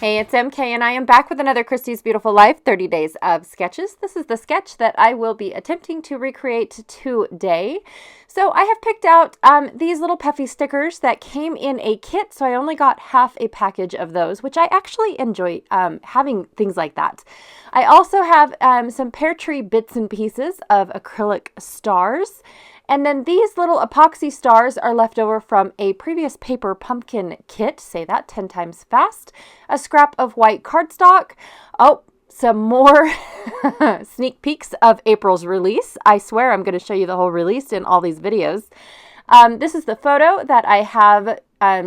Hey, it's MK, and I am back with another Christy's Beautiful Life 30 Days of Sketches. This is the sketch that I will be attempting to recreate today. So I have picked out these little puffy stickers that came in a kit, so I only got half a package of those, which I actually enjoy having things like that. I also have some pear tree bits and pieces of acrylic stars. And then these little epoxy stars are left over from a previous paper pumpkin kit. Say that 10 times fast. A scrap of white cardstock. Oh, some more sneak peeks of April's release. I swear I'm going to show you the whole release in all these videos. This is the photo that I have,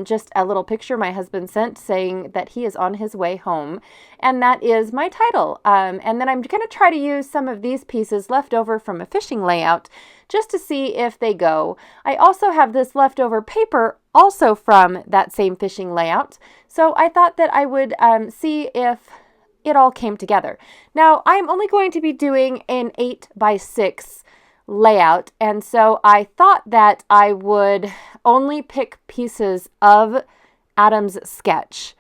just a little picture my husband sent saying that he is on his way home. And that is my title. And then I'm going to try to use some of these pieces left over from a fishing layout just to see if they go. I also have this leftover paper also from that same fishing layout. So I thought that I would see if it all came together. Now, I'm only going to be doing an 8x6 layout, and so I thought that I would only pick pieces of Adam's sketch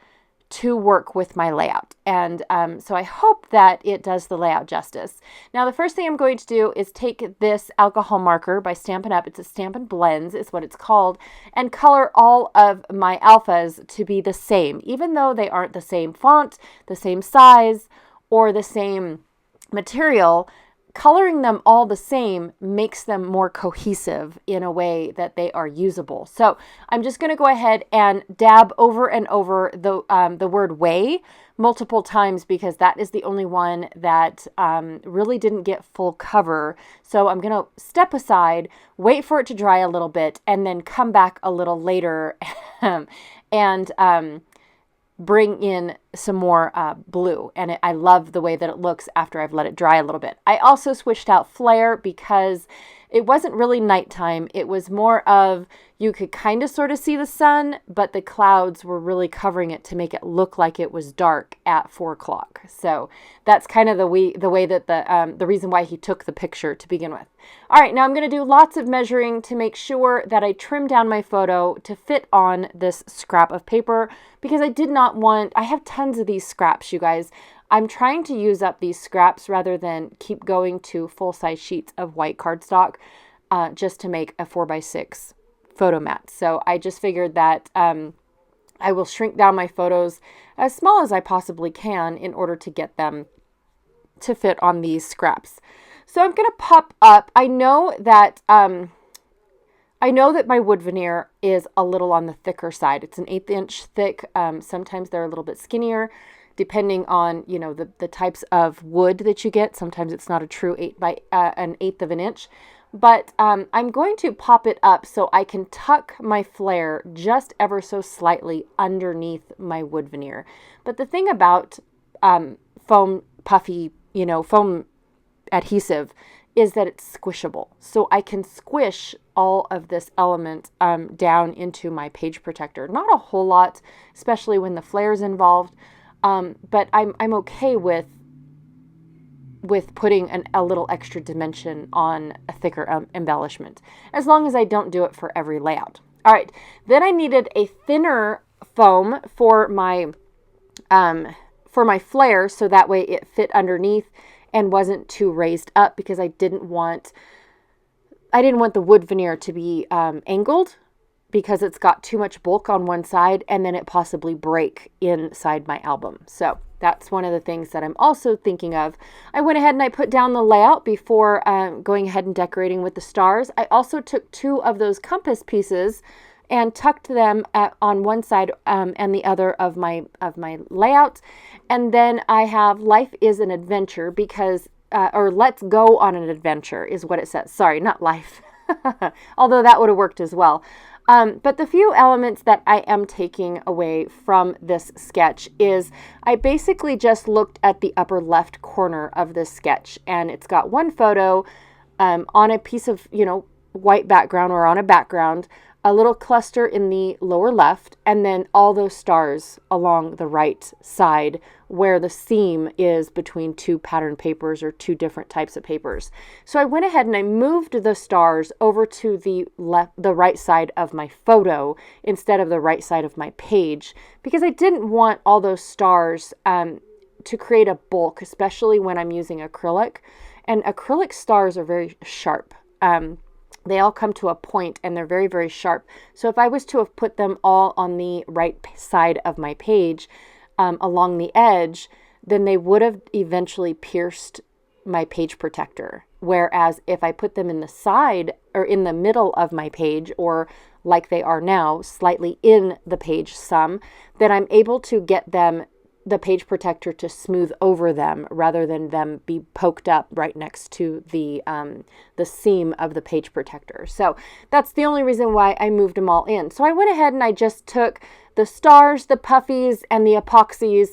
to work with my layout, and so I hope that it does the layout justice. Now, the first thing I'm going to do is take this alcohol marker by Stampin' Up. It's a Stampin' Blends is what it's called, and color all of my alphas to be the same, even though they aren't the same font, the same size, or the same material. Coloring them all the same makes them more cohesive in a way that they are usable. So I'm just going to go ahead and dab over and over the word way multiple times because that is the only one that really didn't get full cover. So I'm going to step aside, wait for it to dry a little bit, and then come back a little later and bring in some more blue. And I love the way that it looks after I've let it dry a little bit. I also switched out flare because it wasn't really nighttime. It was more of you could kind of sort of see the sun, but the clouds were really covering it to make it look like it was dark at 4 o'clock. So that's kind of the way that the reason why he took the picture to begin with. All right, now I'm going to do lots of measuring to make sure that I trim down my photo to fit on this scrap of paper because I have tons of these scraps, you guys. I'm trying to use up these scraps rather than keep going to full-size sheets of white cardstock just to make a 4x6 photo mat. So I just figured that I will shrink down my photos as small as I possibly can in order to get them to fit on these scraps. So I'm going to pop up. I know that my wood veneer is a little on the thicker side. It's an 1/8 inch thick. Sometimes they're a little bit skinnier, depending on the types of wood that you get. Sometimes it's not a true 1/8 of an inch. But I'm going to pop it up so I can tuck my flare just ever so slightly underneath my wood veneer. But the thing about foam adhesive is that it's squishable. So I can squish all of this element down into my page protector. Not a whole lot, especially when the flare is involved. But I'm okay with putting a little extra dimension on a thicker embellishment, as long as I don't do it for every layout. All right, then I needed a thinner foam for my flare, so that way it fit underneath and wasn't too raised up because I didn't want the wood veneer to be angled because it's got too much bulk on one side and then it possibly break inside my album. So that's one of the things that I'm also thinking of. I went ahead and I put down the layout before going ahead and decorating with the stars. I also took 2 of those compass pieces and tucked them on one side and the other of my layout. And then I have Life is an Adventure because, or Let's Go on an Adventure is what it says. Sorry, not life. Although that would have worked as well. But the few elements that I am taking away from this sketch is I basically just looked at the upper left corner of this sketch, and it's got one photo on a piece of, white background or on a background a little cluster in the lower left, and then all those stars along the right side where the seam is between two pattern papers or two different types of papers. So I went ahead and I moved the stars over to the right side of my photo instead of the right side of my page, because I didn't want all those stars to create a bulk, especially when I'm using acrylic. And acrylic stars are very sharp. They all come to a point and they're very, very sharp. So if I was to have put them all on the right side of my page along the edge, then they would have eventually pierced my page protector. Whereas if I put them in the side or in the middle of my page, or like they are now, slightly in the page some, then I'm able to get the page protector to smooth over them rather than them be poked up right next to the seam of the page protector. So that's the only reason why I moved them all in. So I went ahead and I just took the stars, the puffies, and the epoxies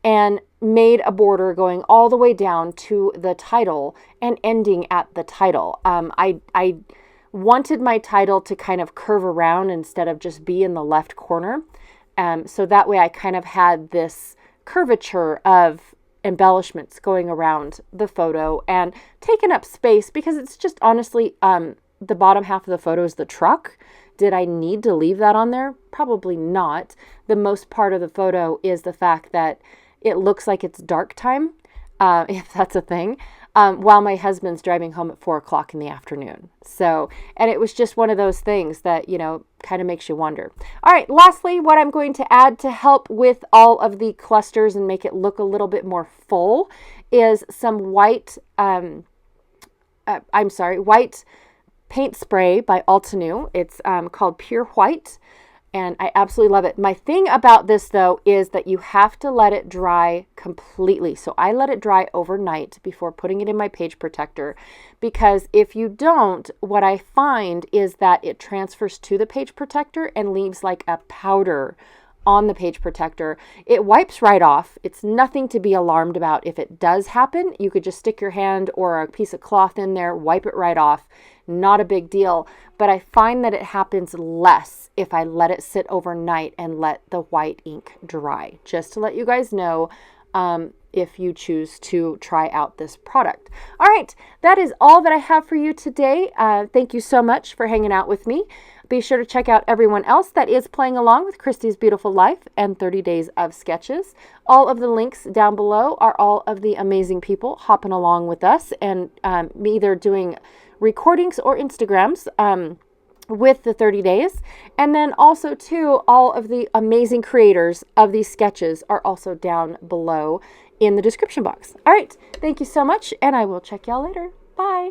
and made a border going all the way down to the title and ending at the title. I wanted my title to kind of curve around instead of just be in the left corner. So that way I kind of had this curvature of embellishments going around the photo and taking up space, because it's just honestly the bottom half of the photo is the truck. Did I need to leave that on there? Probably not. The most part of the photo is the fact that it looks like it's dark time, if that's a thing, while my husband's driving home at 4 o'clock in the afternoon. So, and it was just one of those things that, you know, kind of makes you wonder. All right, lastly, what I'm going to add to help with all of the clusters and make it look a little bit more full is some white paint spray by Altenew. It's called Pure White, and I absolutely love it. My thing about this, though, is that you have to let it dry completely. So I let it dry overnight before putting it in my page protector, because if you don't, what I find is that it transfers to the page protector and leaves like a powder on the page protector. It wipes right off. It's nothing to be alarmed about. If it does happen, you could just stick your hand or a piece of cloth in there, wipe it right off. Not a big deal. But I find that it happens less if I let it sit overnight and let the white ink dry. Just to let you guys know, if you choose to try out this product. All right, that is all that I have for you today. Thank you so much for hanging out with me. Be sure to check out everyone else that is playing along with Christy's Beautiful Life and 30 Days of Sketches. All of the links down below are all of the amazing people hopping along with us and either doing recordings or Instagrams with the 30 days. And then also too, all of the amazing creators of these sketches are also down below in the description box. All right, thank you so much, and I will check y'all later. Bye.